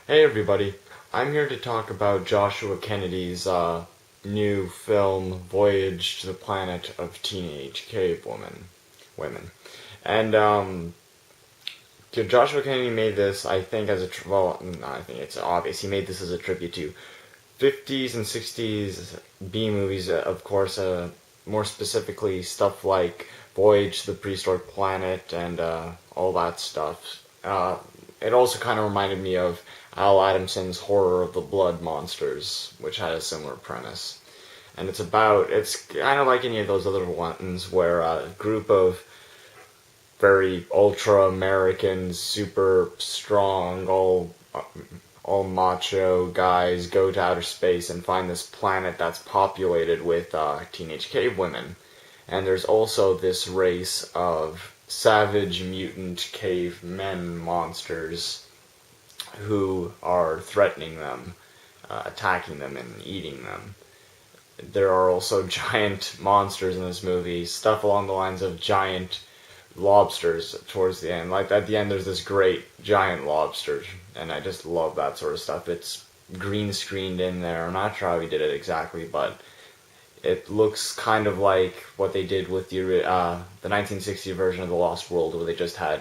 Hey everybody, I'm here to talk about Joshua Kennedy's new film, Voyage to the Planet of Teenage Women. And Joshua Kennedy made this, I think, I think it's obvious, he made this as a tribute to 50s and 60s B movies, of course, more specifically stuff like Voyage to the Prehistoric Planet and all that stuff. It also kind of reminded me of Al Adamson's Horror of the Blood Monsters, which had a similar premise. And it's kind of like any of those other ones where a group of very ultra-American, super strong, all macho guys go to outer space and find this planet that's populated with teenage cave women. And there's also this race of savage mutant cavemen monsters who are threatening them, attacking them, and eating them. There are also giant monsters in this movie, stuff along the lines of giant lobsters towards the end. Like, at the end, there's this great giant lobster, and I just love that sort of stuff. It's green screened in there. I'm not sure how he did it exactly, but it looks kind of like what they did with the 1960 version of The Lost World, where they just had,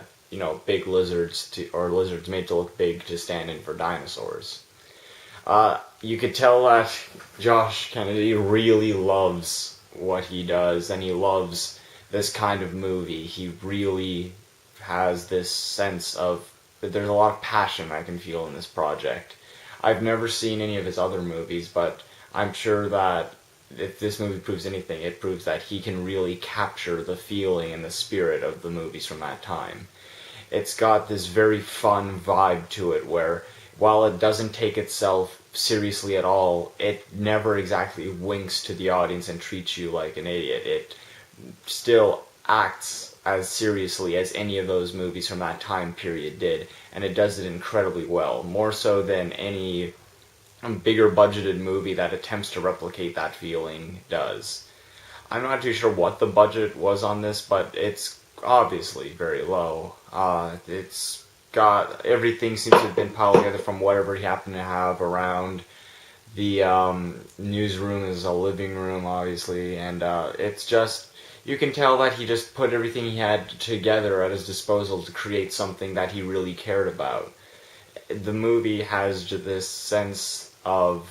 big lizards or lizards made to look big to stand in for dinosaurs. You could tell that Josh Kennedy really loves what he does, and he loves this kind of movie. He really has this sense of that there's a lot of passion I can feel in this project. I've never seen any of his other movies, but I'm sure that if this movie proves anything, it proves that he can really capture the feeling and the spirit of the movies from that time. It's got this very fun vibe to it where, while it doesn't take itself seriously at all, it never exactly winks to the audience and treats you like an idiot. It still acts as seriously as any of those movies from that time period did, and it does it incredibly well, more so than any bigger budgeted movie that attempts to replicate that feeling does. I'm not too sure what the budget was on this, but it's obviously very low. It's got everything seems to have been piled together from whatever he happened to have around. The newsroom is a living room, obviously, and it's just, you can tell that he just put everything he had together at his disposal to create something that he really cared about. The movie has this sense of,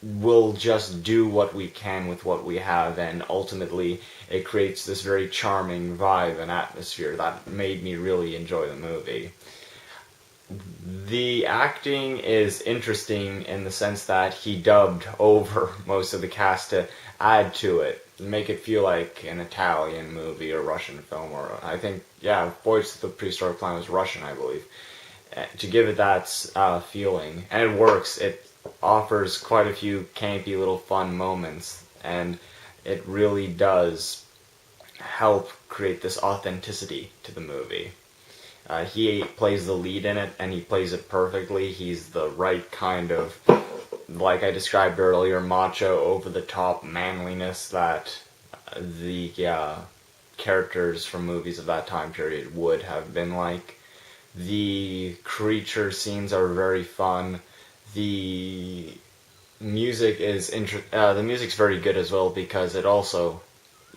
we'll just do what we can with what we have, and ultimately it creates this very charming vibe and atmosphere that made me really enjoy the movie. The acting is interesting in the sense that he dubbed over most of the cast to add to it, make it feel like an Italian movie or Russian film, or I think, Voyage to the Prehistoric Planet was Russian, I believe, to give it that feeling. And it works. It offers quite a few campy little fun moments, and it really does help create this authenticity to the movie. He plays the lead in it, and he plays it perfectly. He's the right kind of, like I described earlier, macho, over-the-top manliness that the characters from movies of that time period would have been like. The creature scenes are very fun. The music is the music's very good as well, because it also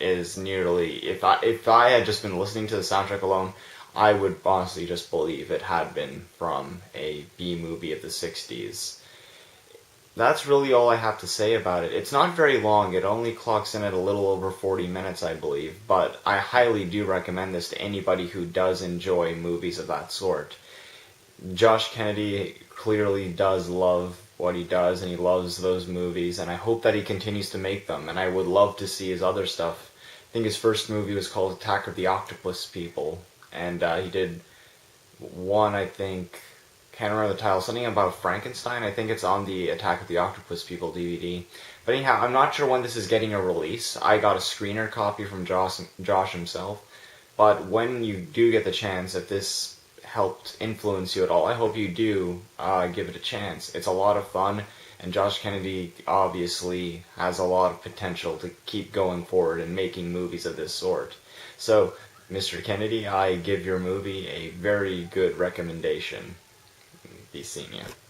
is nearly, if I had just been listening to the soundtrack alone, I would honestly just believe it had been from a B movie of the 60s. That's really all I have to say about it. It's not very long. It only clocks in at a little over 40 minutes, I believe, but I highly do recommend this to anybody who does enjoy movies of that sort. Josh Kennedy clearly does love what he does, and he loves those movies, and I hope that he continues to make them, and I would love to see his other stuff. I think his first movie was called Attack of the Octopus People, and he did one, I think, can't remember the title, something about Frankenstein. I think it's on the Attack of the Octopus People DVD. But anyhow, I'm not sure when this is getting a release. I got a screener copy from Josh himself, but when you do get the chance, if this helped influence you at all, I hope you do give it a chance. It's a lot of fun, and Josh Kennedy obviously has a lot of potential to keep going forward and making movies of this sort. So, Mr. Kennedy, I give your movie a very good recommendation. be seeing it.